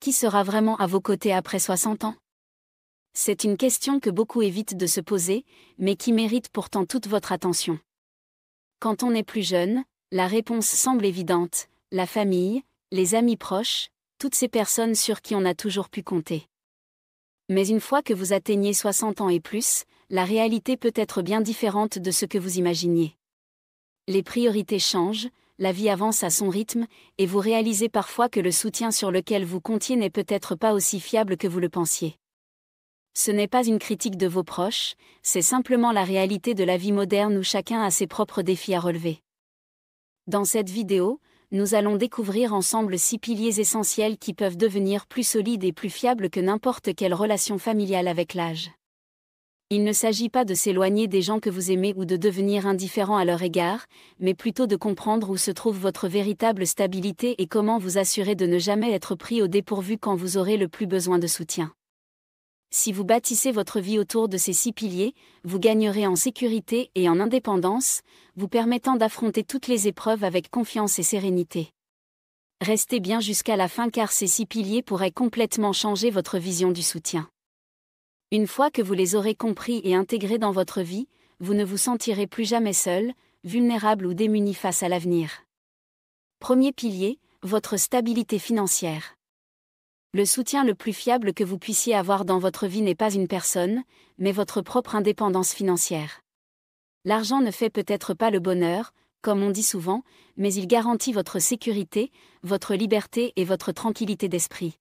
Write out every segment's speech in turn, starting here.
Qui sera vraiment à vos côtés après 60 ans? C'est une question que beaucoup évitent de se poser, mais qui mérite pourtant toute votre attention. Quand on est plus jeune, la réponse semble évidente, la famille, les amis proches, toutes ces personnes sur qui on a toujours pu compter. Mais une fois que vous atteignez 60 ans et plus, la réalité peut être bien différente de ce que vous imaginiez. Les priorités changent, la vie avance à son rythme, et vous réalisez parfois que le soutien sur lequel vous comptiez n'est peut-être pas aussi fiable que vous le pensiez. Ce n'est pas une critique de vos proches, c'est simplement la réalité de la vie moderne où chacun a ses propres défis à relever. Dans cette vidéo, nous allons découvrir ensemble 6 piliers essentiels qui peuvent devenir plus solides et plus fiables que n'importe quelle relation familiale avec l'âge. Il ne s'agit pas de s'éloigner des gens que vous aimez ou de devenir indifférent à leur égard, mais plutôt de comprendre où se trouve votre véritable stabilité et comment vous assurer de ne jamais être pris au dépourvu quand vous aurez le plus besoin de soutien. Si vous bâtissez votre vie autour de ces 6 piliers, vous gagnerez en sécurité et en indépendance, vous permettant d'affronter toutes les épreuves avec confiance et sérénité. Restez bien jusqu'à la fin car ces 6 piliers pourraient complètement changer votre vision du soutien. Une fois que vous les aurez compris et intégrés dans votre vie, vous ne vous sentirez plus jamais seul, vulnérable ou démuni face à l'avenir. Premier pilier, votre stabilité financière. Le soutien le plus fiable que vous puissiez avoir dans votre vie n'est pas une personne, mais votre propre indépendance financière. L'argent ne fait peut-être pas le bonheur, comme on dit souvent, mais il garantit votre sécurité, votre liberté et votre tranquillité d'esprit.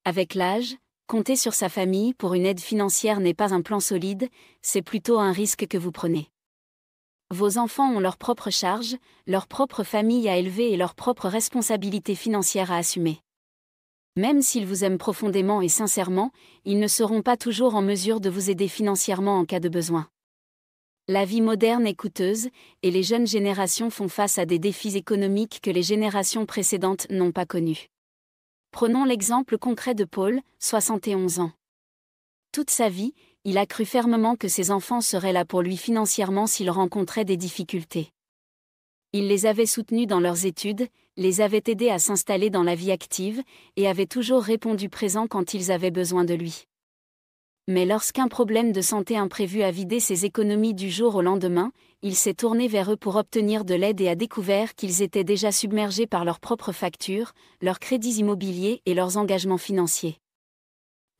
Avec l'âge, compter sur sa famille pour une aide financière n'est pas un plan solide, c'est plutôt un risque que vous prenez. Vos enfants ont leurs propres charges, leur propre famille à élever et leurs propres responsabilités financières à assumer. Même s'ils vous aiment profondément et sincèrement, ils ne seront pas toujours en mesure de vous aider financièrement en cas de besoin. La vie moderne est coûteuse, et les jeunes générations font face à des défis économiques que les générations précédentes n'ont pas connus. Prenons l'exemple concret de Paul, 71 ans. Toute sa vie, il a cru fermement que ses enfants seraient là pour lui financièrement s'ils rencontraient des difficultés. Il les avait soutenus dans leurs études, les avait aidés à s'installer dans la vie active, et avait toujours répondu présent quand ils avaient besoin de lui. Mais lorsqu'un problème de santé imprévu a vidé ses économies du jour au lendemain, il s'est tourné vers eux pour obtenir de l'aide et a découvert qu'ils étaient déjà submergés par leurs propres factures, leurs crédits immobiliers et leurs engagements financiers.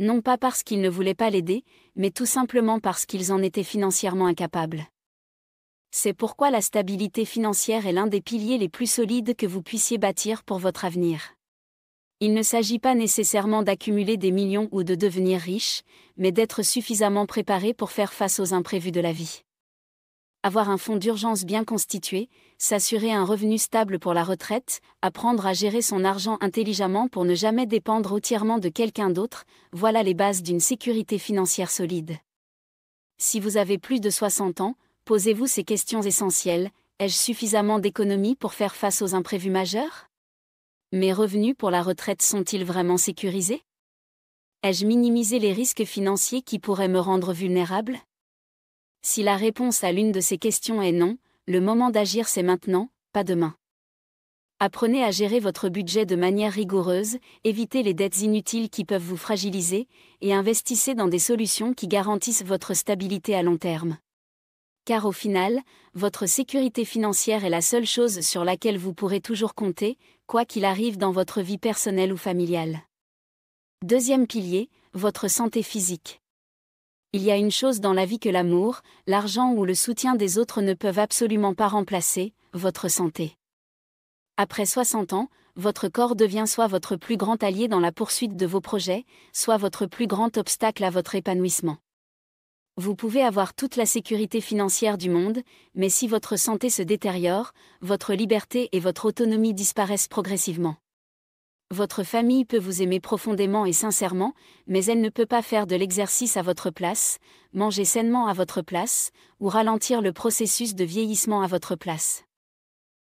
Non pas parce qu'ils ne voulaient pas l'aider, mais tout simplement parce qu'ils en étaient financièrement incapables. C'est pourquoi la stabilité financière est l'un des piliers les plus solides que vous puissiez bâtir pour votre avenir. Il ne s'agit pas nécessairement d'accumuler des millions ou de devenir riche, mais d'être suffisamment préparé pour faire face aux imprévus de la vie. Avoir un fonds d'urgence bien constitué, s'assurer un revenu stable pour la retraite, apprendre à gérer son argent intelligemment pour ne jamais dépendre entièrement de quelqu'un d'autre, voilà les bases d'une sécurité financière solide. Si vous avez plus de 60 ans, posez-vous ces questions essentielles: ai-je suffisamment d'économies pour faire face aux imprévus majeurs? Mes revenus pour la retraite sont-ils vraiment sécurisés? Ai-je minimisé les risques financiers qui pourraient me rendre vulnérable? Si la réponse à l'une de ces questions est non, le moment d'agir c'est maintenant, pas demain. Apprenez à gérer votre budget de manière rigoureuse, évitez les dettes inutiles qui peuvent vous fragiliser, et investissez dans des solutions qui garantissent votre stabilité à long terme. Car au final, votre sécurité financière est la seule chose sur laquelle vous pourrez toujours compter, quoi qu'il arrive dans votre vie personnelle ou familiale. Deuxième pilier, votre santé physique. Il y a une chose dans la vie que l'amour, l'argent ou le soutien des autres ne peuvent absolument pas remplacer, votre santé. Après 60 ans, votre corps devient soit votre plus grand allié dans la poursuite de vos projets, soit votre plus grand obstacle à votre épanouissement. Vous pouvez avoir toute la sécurité financière du monde, mais si votre santé se détériore, votre liberté et votre autonomie disparaissent progressivement. Votre famille peut vous aimer profondément et sincèrement, mais elle ne peut pas faire de l'exercice à votre place, manger sainement à votre place, ou ralentir le processus de vieillissement à votre place.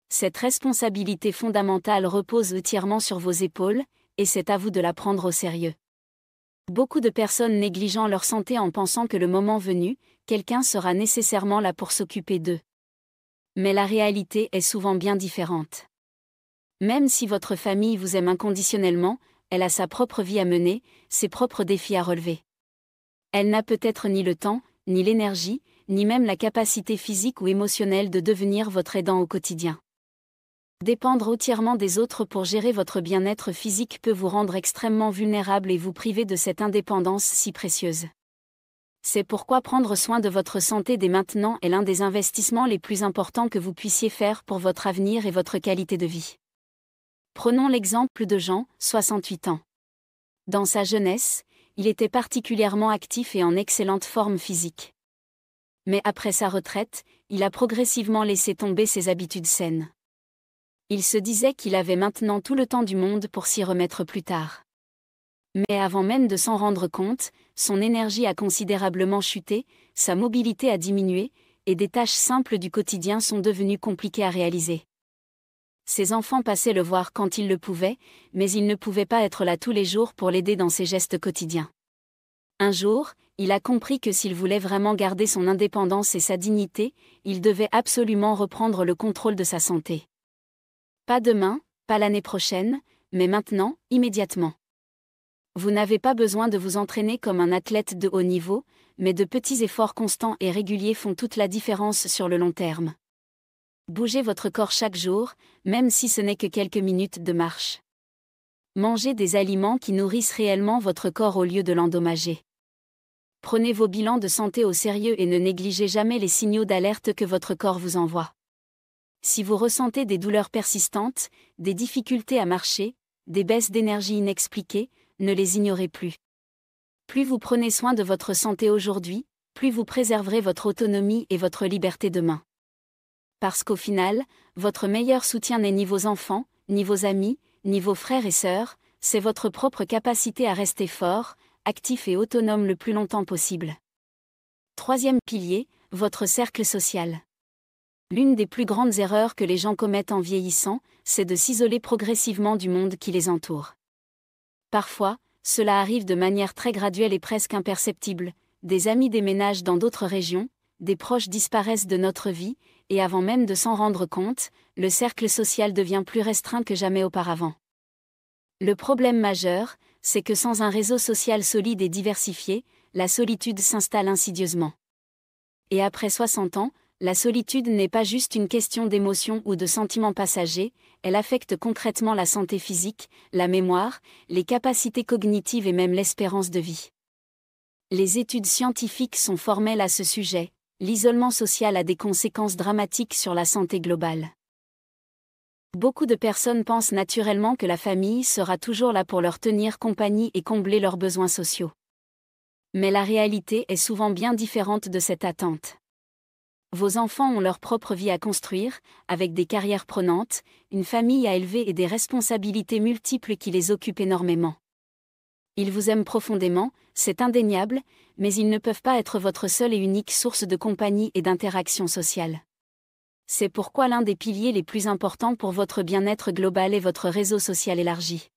Cette responsabilité fondamentale repose entièrement sur vos épaules, et c'est à vous de la prendre au sérieux. Beaucoup de personnes négligeant leur santé en pensant que le moment venu, quelqu'un sera nécessairement là pour s'occuper d'eux. Mais la réalité est souvent bien différente. Même si votre famille vous aime inconditionnellement, elle a sa propre vie à mener, ses propres défis à relever. Elle n'a peut-être ni le temps, ni l'énergie, ni même la capacité physique ou émotionnelle de devenir votre aidant au quotidien. Dépendre entièrement des autres pour gérer votre bien-être physique peut vous rendre extrêmement vulnérable et vous priver de cette indépendance si précieuse. C'est pourquoi prendre soin de votre santé dès maintenant est l'un des investissements les plus importants que vous puissiez faire pour votre avenir et votre qualité de vie. Prenons l'exemple de Jean, 68 ans. Dans sa jeunesse, il était particulièrement actif et en excellente forme physique. Mais après sa retraite, il a progressivement laissé tomber ses habitudes saines. Il se disait qu'il avait maintenant tout le temps du monde pour s'y remettre plus tard. Mais avant même de s'en rendre compte, son énergie a considérablement chuté, sa mobilité a diminué, et des tâches simples du quotidien sont devenues compliquées à réaliser. Ses enfants passaient le voir quand ils le pouvaient, mais ils ne pouvaient pas être là tous les jours pour l'aider dans ses gestes quotidiens. Un jour, il a compris que s'il voulait vraiment garder son indépendance et sa dignité, il devait absolument reprendre le contrôle de sa santé. Pas demain, pas l'année prochaine, mais maintenant, immédiatement. Vous n'avez pas besoin de vous entraîner comme un athlète de haut niveau, mais de petits efforts constants et réguliers font toute la différence sur le long terme. Bougez votre corps chaque jour, même si ce n'est que quelques minutes de marche. Mangez des aliments qui nourrissent réellement votre corps au lieu de l'endommager. Prenez vos bilans de santé au sérieux et ne négligez jamais les signaux d'alerte que votre corps vous envoie. Si vous ressentez des douleurs persistantes, des difficultés à marcher, des baisses d'énergie inexpliquées, ne les ignorez plus. Plus vous prenez soin de votre santé aujourd'hui, plus vous préserverez votre autonomie et votre liberté demain. Parce qu'au final, votre meilleur soutien n'est ni vos enfants, ni vos amis, ni vos frères et sœurs, c'est votre propre capacité à rester fort, actif et autonome le plus longtemps possible. Troisième pilier, votre cercle social. L'une des plus grandes erreurs que les gens commettent en vieillissant, c'est de s'isoler progressivement du monde qui les entoure. Parfois, cela arrive de manière très graduelle et presque imperceptible, des amis déménagent dans d'autres régions, des proches disparaissent de notre vie, et avant même de s'en rendre compte, le cercle social devient plus restreint que jamais auparavant. Le problème majeur, c'est que sans un réseau social solide et diversifié, la solitude s'installe insidieusement. Et après 60 ans, la solitude n'est pas juste une question d'émotions ou de sentiments passagers, elle affecte concrètement la santé physique, la mémoire, les capacités cognitives et même l'espérance de vie. Les études scientifiques sont formelles à ce sujet, l'isolement social a des conséquences dramatiques sur la santé globale. Beaucoup de personnes pensent naturellement que la famille sera toujours là pour leur tenir compagnie et combler leurs besoins sociaux. Mais la réalité est souvent bien différente de cette attente. Vos enfants ont leur propre vie à construire, avec des carrières prenantes, une famille à élever et des responsabilités multiples qui les occupent énormément. Ils vous aiment profondément, c'est indéniable, mais ils ne peuvent pas être votre seule et unique source de compagnie et d'interaction sociale. C'est pourquoi l'un des piliers les plus importants pour votre bien-être global est votre réseau social élargi.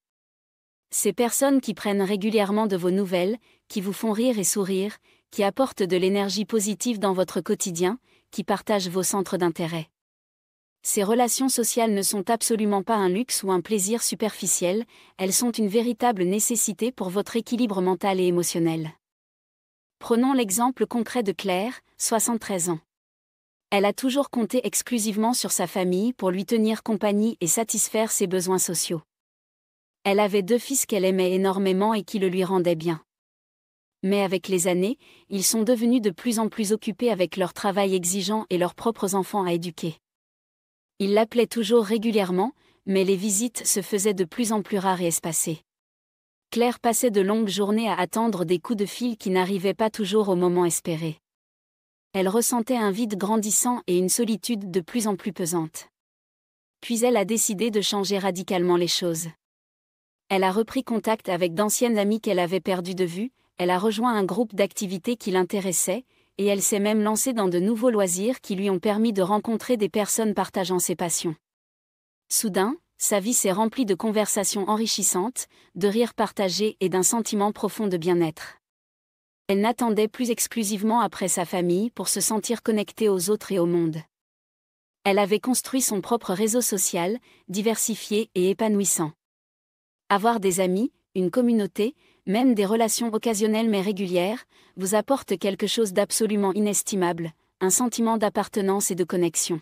Ces personnes qui prennent régulièrement de vos nouvelles, qui vous font rire et sourire, qui apportent de l'énergie positive dans votre quotidien, qui partagent vos centres d'intérêt. Ces relations sociales ne sont absolument pas un luxe ou un plaisir superficiel, elles sont une véritable nécessité pour votre équilibre mental et émotionnel. Prenons l'exemple concret de Claire, 73 ans. Elle a toujours compté exclusivement sur sa famille pour lui tenir compagnie et satisfaire ses besoins sociaux. Elle avait 2 fils qu'elle aimait énormément et qui le lui rendaient bien. Mais avec les années, ils sont devenus de plus en plus occupés avec leur travail exigeant et leurs propres enfants à éduquer. Il l'appelait toujours régulièrement, mais les visites se faisaient de plus en plus rares et espacées. Claire passait de longues journées à attendre des coups de fil qui n'arrivaient pas toujours au moment espéré. Elle ressentait un vide grandissant et une solitude de plus en plus pesante. Puis elle a décidé de changer radicalement les choses. Elle a repris contact avec d'anciennes amies qu'elle avait perdues de vue, elle a rejoint un groupe d'activités qui l'intéressait, et elle s'est même lancée dans de nouveaux loisirs qui lui ont permis de rencontrer des personnes partageant ses passions. Soudain, sa vie s'est remplie de conversations enrichissantes, de rires partagés et d'un sentiment profond de bien-être. Elle n'attendait plus exclusivement après sa famille pour se sentir connectée aux autres et au monde. Elle avait construit son propre réseau social, diversifié et épanouissant. Avoir des amis, une communauté, même des relations occasionnelles mais régulières, vous apportent quelque chose d'absolument inestimable, un sentiment d'appartenance et de connexion.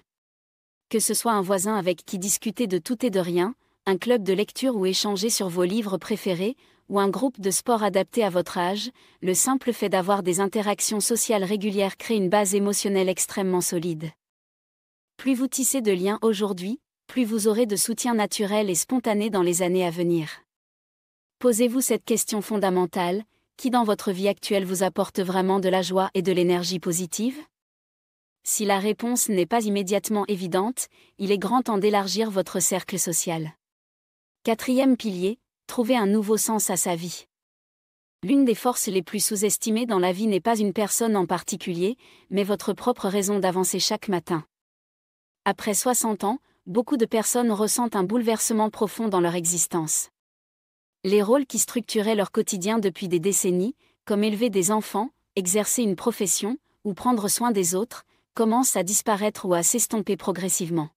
Que ce soit un voisin avec qui discuter de tout et de rien, un club de lecture où échanger sur vos livres préférés, ou un groupe de sport adapté à votre âge, le simple fait d'avoir des interactions sociales régulières crée une base émotionnelle extrêmement solide. Plus vous tissez de liens aujourd'hui, plus vous aurez de soutien naturel et spontané dans les années à venir. Posez-vous cette question fondamentale: qui dans votre vie actuelle vous apporte vraiment de la joie et de l'énergie positive? Si la réponse n'est pas immédiatement évidente, il est grand temps d'élargir votre cercle social. 4e pilier, trouver un nouveau sens à sa vie. L'une des forces les plus sous-estimées dans la vie n'est pas une personne en particulier, mais votre propre raison d'avancer chaque matin. Après 60 ans, beaucoup de personnes ressentent un bouleversement profond dans leur existence. Les rôles qui structuraient leur quotidien depuis des décennies, comme élever des enfants, exercer une profession, ou prendre soin des autres, commencent à disparaître ou à s'estomper progressivement.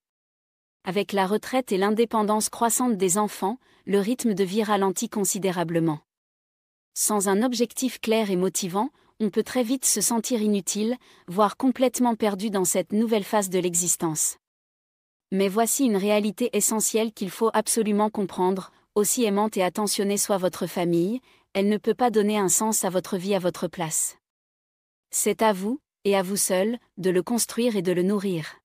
Avec la retraite et l'indépendance croissante des enfants, le rythme de vie ralentit considérablement. Sans un objectif clair et motivant, on peut très vite se sentir inutile, voire complètement perdu dans cette nouvelle phase de l'existence. Mais voici une réalité essentielle qu'il faut absolument comprendre: aussi aimante et attentionnée soit votre famille, elle ne peut pas donner un sens à votre vie à votre place. C'est à vous, et à vous seul, de le construire et de le nourrir.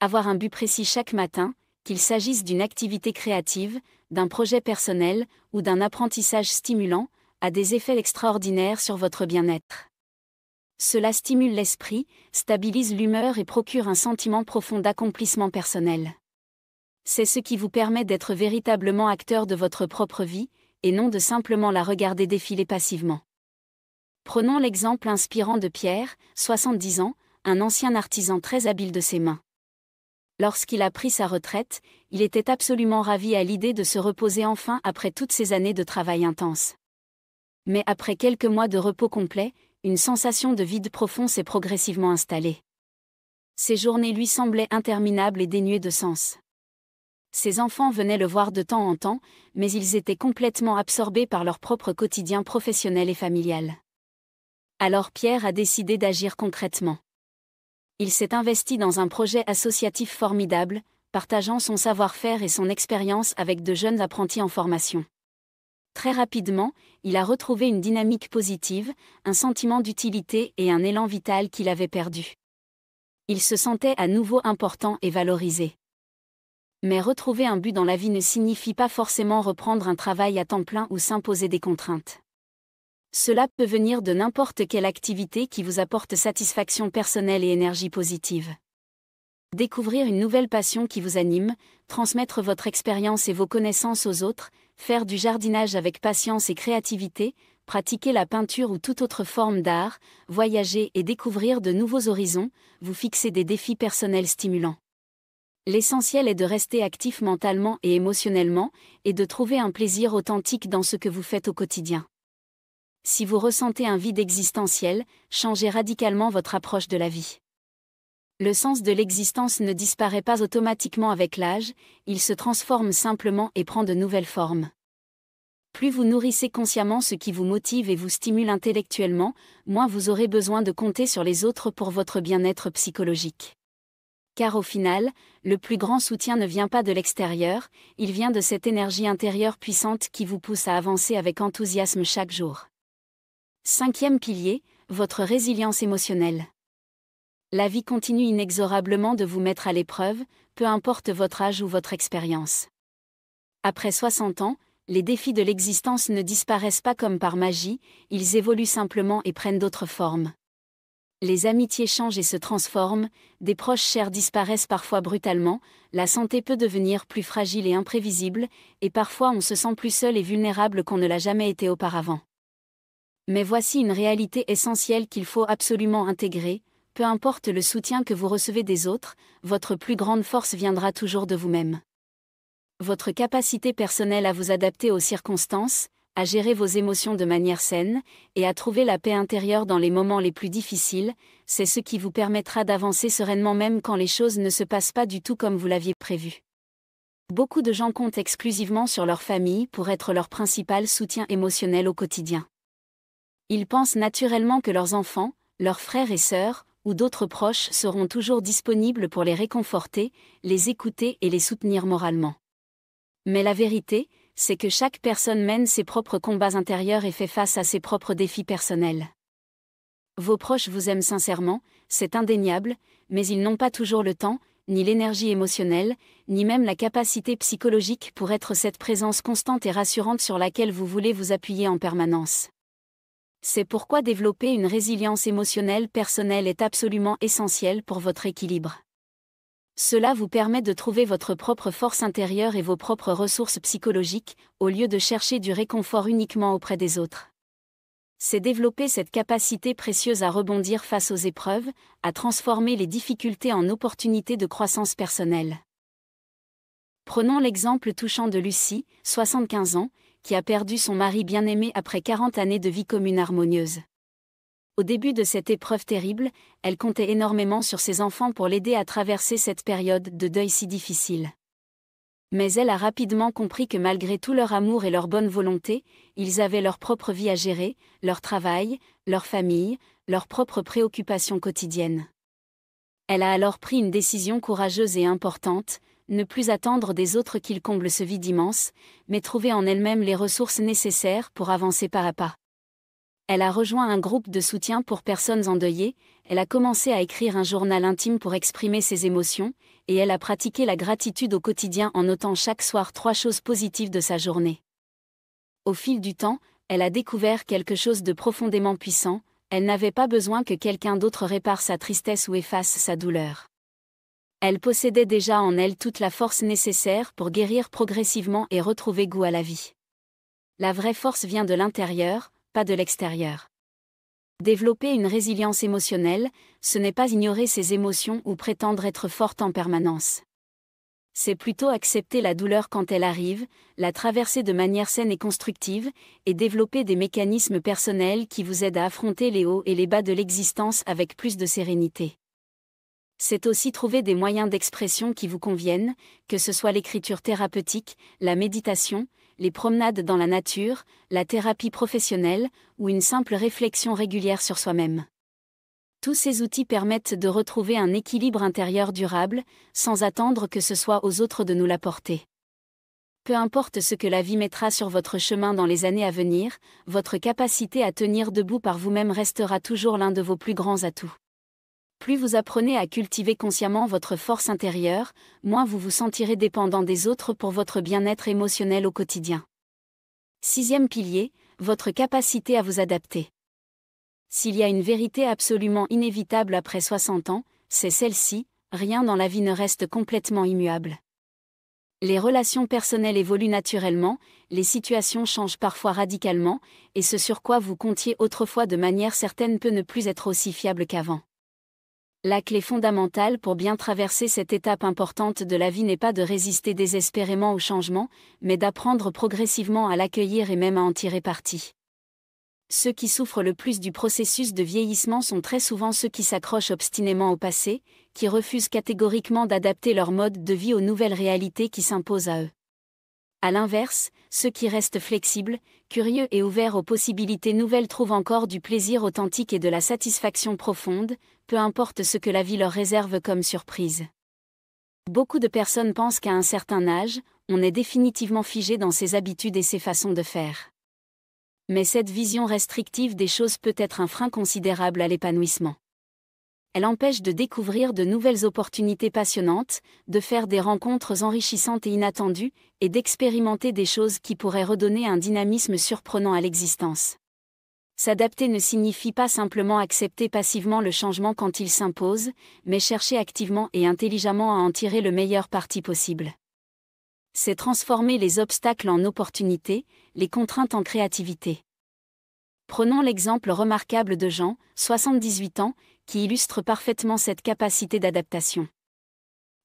Avoir un but précis chaque matin, qu'il s'agisse d'une activité créative, d'un projet personnel, ou d'un apprentissage stimulant, a des effets extraordinaires sur votre bien-être. Cela stimule l'esprit, stabilise l'humeur et procure un sentiment profond d'accomplissement personnel. C'est ce qui vous permet d'être véritablement acteur de votre propre vie, et non de simplement la regarder défiler passivement. Prenons l'exemple inspirant de Pierre, 70 ans, un ancien artisan très habile de ses mains. Lorsqu'il a pris sa retraite, il était absolument ravi à l'idée de se reposer enfin après toutes ces années de travail intense. Mais après quelques mois de repos complet, une sensation de vide profond s'est progressivement installée. Ces journées lui semblaient interminables et dénuées de sens. Ses enfants venaient le voir de temps en temps, mais ils étaient complètement absorbés par leur propre quotidien professionnel et familial. Alors Pierre a décidé d'agir concrètement. Il s'est investi dans un projet associatif formidable, partageant son savoir-faire et son expérience avec de jeunes apprentis en formation. Très rapidement, il a retrouvé une dynamique positive, un sentiment d'utilité et un élan vital qu'il avait perdu. Il se sentait à nouveau important et valorisé. Mais retrouver un but dans la vie ne signifie pas forcément reprendre un travail à temps plein ou s'imposer des contraintes. Cela peut venir de n'importe quelle activité qui vous apporte satisfaction personnelle et énergie positive. Découvrir une nouvelle passion qui vous anime, transmettre votre expérience et vos connaissances aux autres, faire du jardinage avec patience et créativité, pratiquer la peinture ou toute autre forme d'art, voyager et découvrir de nouveaux horizons, vous fixez des défis personnels stimulants. L'essentiel est de rester actif mentalement et émotionnellement, et de trouver un plaisir authentique dans ce que vous faites au quotidien. Si vous ressentez un vide existentiel, changez radicalement votre approche de la vie. Le sens de l'existence ne disparaît pas automatiquement avec l'âge, il se transforme simplement et prend de nouvelles formes. Plus vous nourrissez consciemment ce qui vous motive et vous stimule intellectuellement, moins vous aurez besoin de compter sur les autres pour votre bien-être psychologique. Car au final, le plus grand soutien ne vient pas de l'extérieur, il vient de cette énergie intérieure puissante qui vous pousse à avancer avec enthousiasme chaque jour. 5e pilier, votre résilience émotionnelle. La vie continue inexorablement de vous mettre à l'épreuve, peu importe votre âge ou votre expérience. Après 60 ans, les défis de l'existence ne disparaissent pas comme par magie, ils évoluent simplement et prennent d'autres formes. Les amitiés changent et se transforment, des proches chers disparaissent parfois brutalement, la santé peut devenir plus fragile et imprévisible, et parfois on se sent plus seul et vulnérable qu'on ne l'a jamais été auparavant. Mais voici une réalité essentielle qu'il faut absolument intégrer: peu importe le soutien que vous recevez des autres, votre plus grande force viendra toujours de vous-même. Votre capacité personnelle à vous adapter aux circonstances, à gérer vos émotions de manière saine, et à trouver la paix intérieure dans les moments les plus difficiles, c'est ce qui vous permettra d'avancer sereinement même quand les choses ne se passent pas du tout comme vous l'aviez prévu. Beaucoup de gens comptent exclusivement sur leur famille pour être leur principal soutien émotionnel au quotidien. Ils pensent naturellement que leurs enfants, leurs frères et sœurs, ou d'autres proches seront toujours disponibles pour les réconforter, les écouter et les soutenir moralement. Mais la vérité, c'est que chaque personne mène ses propres combats intérieurs et fait face à ses propres défis personnels. Vos proches vous aiment sincèrement, c'est indéniable, mais ils n'ont pas toujours le temps, ni l'énergie émotionnelle, ni même la capacité psychologique pour être cette présence constante et rassurante sur laquelle vous voulez vous appuyer en permanence. C'est pourquoi développer une résilience émotionnelle personnelle est absolument essentiel pour votre équilibre. Cela vous permet de trouver votre propre force intérieure et vos propres ressources psychologiques, au lieu de chercher du réconfort uniquement auprès des autres. C'est développer cette capacité précieuse à rebondir face aux épreuves, à transformer les difficultés en opportunités de croissance personnelle. Prenons l'exemple touchant de Lucie, 75 ans, qui a perdu son mari bien-aimé après 40 années de vie commune harmonieuse. Au début de cette épreuve terrible, elle comptait énormément sur ses enfants pour l'aider à traverser cette période de deuil si difficile. Mais elle a rapidement compris que malgré tout leur amour et leur bonne volonté, ils avaient leur propre vie à gérer, leur travail, leur famille, leurs propres préoccupations quotidiennes. Elle a alors pris une décision courageuse et importante, ne plus attendre des autres qu'ils comblent ce vide immense, mais trouver en elle-même les ressources nécessaires pour avancer pas à pas. Elle a rejoint un groupe de soutien pour personnes endeuillées, elle a commencé à écrire un journal intime pour exprimer ses émotions, et elle a pratiqué la gratitude au quotidien en notant chaque soir 3 choses positives de sa journée. Au fil du temps, elle a découvert quelque chose de profondément puissant, elle n'avait pas besoin que quelqu'un d'autre répare sa tristesse ou efface sa douleur. Elle possédait déjà en elle toute la force nécessaire pour guérir progressivement et retrouver goût à la vie. La vraie force vient de l'intérieur, pas de l'extérieur. Développer une résilience émotionnelle, ce n'est pas ignorer ses émotions ou prétendre être forte en permanence. C'est plutôt accepter la douleur quand elle arrive, la traverser de manière saine et constructive, et développer des mécanismes personnels qui vous aident à affronter les hauts et les bas de l'existence avec plus de sérénité. C'est aussi trouver des moyens d'expression qui vous conviennent, que ce soit l'écriture thérapeutique, la méditation, les promenades dans la nature, la thérapie professionnelle, ou une simple réflexion régulière sur soi-même. Tous ces outils permettent de retrouver un équilibre intérieur durable, sans attendre que ce soit aux autres de nous l'apporter. Peu importe ce que la vie mettra sur votre chemin dans les années à venir, votre capacité à tenir debout par vous-même restera toujours l'un de vos plus grands atouts. Plus vous apprenez à cultiver consciemment votre force intérieure, moins vous vous sentirez dépendant des autres pour votre bien-être émotionnel au quotidien. 6e pilier, votre capacité à vous adapter. S'il y a une vérité absolument inévitable après 60 ans, c'est celle-ci, rien dans la vie ne reste complètement immuable. Les relations personnelles évoluent naturellement, les situations changent parfois radicalement, et ce sur quoi vous comptiez autrefois de manière certaine peut ne plus être aussi fiable qu'avant. La clé fondamentale pour bien traverser cette étape importante de la vie n'est pas de résister désespérément au changement, mais d'apprendre progressivement à l'accueillir et même à en tirer parti. Ceux qui souffrent le plus du processus de vieillissement sont très souvent ceux qui s'accrochent obstinément au passé, qui refusent catégoriquement d'adapter leur mode de vie aux nouvelles réalités qui s'imposent à eux. À l'inverse, ceux qui restent flexibles, curieux et ouverts aux possibilités nouvelles trouvent encore du plaisir authentique et de la satisfaction profonde, peu importe ce que la vie leur réserve comme surprise. Beaucoup de personnes pensent qu'à un certain âge, on est définitivement figé dans ses habitudes et ses façons de faire. Mais cette vision restrictive des choses peut être un frein considérable à l'épanouissement. Elle empêche de découvrir de nouvelles opportunités passionnantes, de faire des rencontres enrichissantes et inattendues, et d'expérimenter des choses qui pourraient redonner un dynamisme surprenant à l'existence. S'adapter ne signifie pas simplement accepter passivement le changement quand il s'impose, mais chercher activement et intelligemment à en tirer le meilleur parti possible. C'est transformer les obstacles en opportunités, les contraintes en créativité. Prenons l'exemple remarquable de Jean, 78 ans, qui illustre parfaitement cette capacité d'adaptation.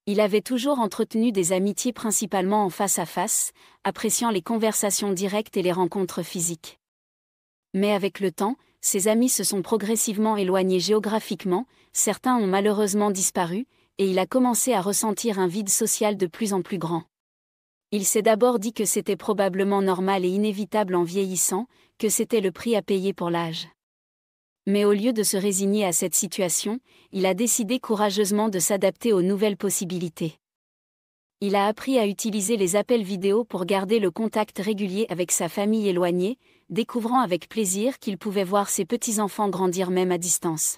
Il avait toujours entretenu des amitiés principalement en face à face, appréciant les conversations directes et les rencontres physiques. Mais avec le temps, ses amis se sont progressivement éloignés géographiquement, certains ont malheureusement disparu, et il a commencé à ressentir un vide social de plus en plus grand. Il s'est d'abord dit que c'était probablement normal et inévitable en vieillissant, que c'était le prix à payer pour l'âge. Mais au lieu de se résigner à cette situation, il a décidé courageusement de s'adapter aux nouvelles possibilités. Il a appris à utiliser les appels vidéo pour garder le contact régulier avec sa famille éloignée, découvrant avec plaisir qu'il pouvait voir ses petits-enfants grandir même à distance.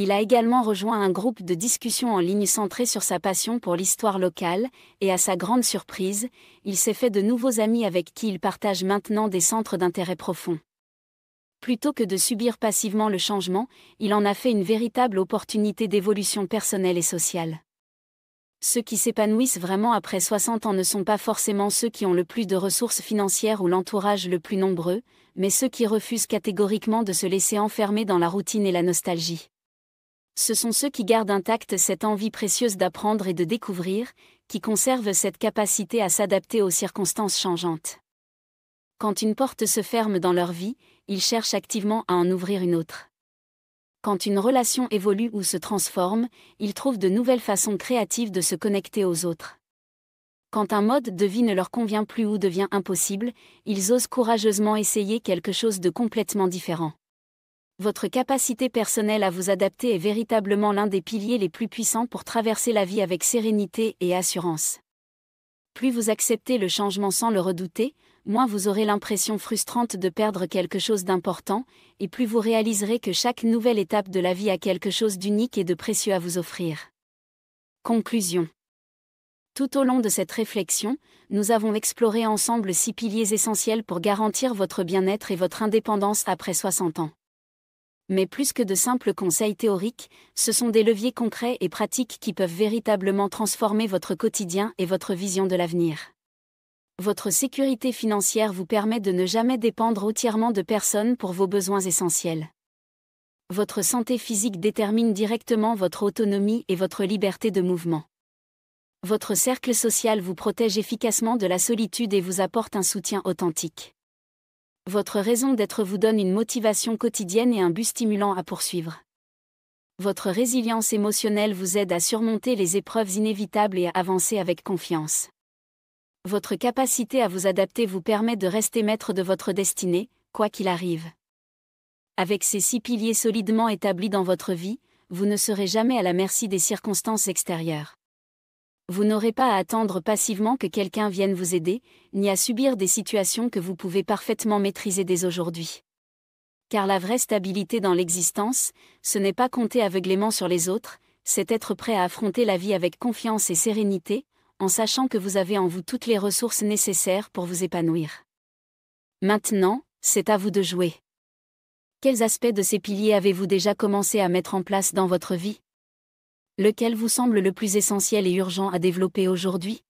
Il a également rejoint un groupe de discussion en ligne centré sur sa passion pour l'histoire locale, et à sa grande surprise, il s'est fait de nouveaux amis avec qui il partage maintenant des centres d'intérêt profonds. Plutôt que de subir passivement le changement, il en a fait une véritable opportunité d'évolution personnelle et sociale. Ceux qui s'épanouissent vraiment après 60 ans ne sont pas forcément ceux qui ont le plus de ressources financières ou l'entourage le plus nombreux, mais ceux qui refusent catégoriquement de se laisser enfermer dans la routine et la nostalgie. Ce sont ceux qui gardent intacte cette envie précieuse d'apprendre et de découvrir, qui conservent cette capacité à s'adapter aux circonstances changeantes. Quand une porte se ferme dans leur vie, ils cherchent activement à en ouvrir une autre. Quand une relation évolue ou se transforme, ils trouvent de nouvelles façons créatives de se connecter aux autres. Quand un mode de vie ne leur convient plus ou devient impossible, ils osent courageusement essayer quelque chose de complètement différent. Votre capacité personnelle à vous adapter est véritablement l'un des piliers les plus puissants pour traverser la vie avec sérénité et assurance. Plus vous acceptez le changement sans le redouter, moins vous aurez l'impression frustrante de perdre quelque chose d'important, et plus vous réaliserez que chaque nouvelle étape de la vie a quelque chose d'unique et de précieux à vous offrir. Conclusion. Tout au long de cette réflexion, nous avons exploré ensemble 6 piliers essentiels pour garantir votre bien-être et votre indépendance après 60 ans. Mais plus que de simples conseils théoriques, ce sont des leviers concrets et pratiques qui peuvent véritablement transformer votre quotidien et votre vision de l'avenir. Votre sécurité financière vous permet de ne jamais dépendre entièrement de personne pour vos besoins essentiels. Votre santé physique détermine directement votre autonomie et votre liberté de mouvement. Votre cercle social vous protège efficacement de la solitude et vous apporte un soutien authentique. Votre raison d'être vous donne une motivation quotidienne et un but stimulant à poursuivre. Votre résilience émotionnelle vous aide à surmonter les épreuves inévitables et à avancer avec confiance. Votre capacité à vous adapter vous permet de rester maître de votre destinée, quoi qu'il arrive. Avec ces 6 piliers solidement établis dans votre vie, vous ne serez jamais à la merci des circonstances extérieures. Vous n'aurez pas à attendre passivement que quelqu'un vienne vous aider, ni à subir des situations que vous pouvez parfaitement maîtriser dès aujourd'hui. Car la vraie stabilité dans l'existence, ce n'est pas compter aveuglément sur les autres, c'est être prêt à affronter la vie avec confiance et sérénité, en sachant que vous avez en vous toutes les ressources nécessaires pour vous épanouir. Maintenant, c'est à vous de jouer. Quels aspects de ces piliers avez-vous déjà commencé à mettre en place dans votre vie ? Lequel vous semble le plus essentiel et urgent à développer aujourd'hui ?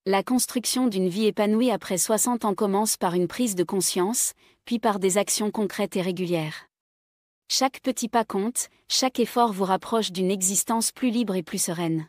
La construction d'une vie épanouie après 60 ans commence par une prise de conscience, puis par des actions concrètes et régulières. Chaque petit pas compte, chaque effort vous rapproche d'une existence plus libre et plus sereine.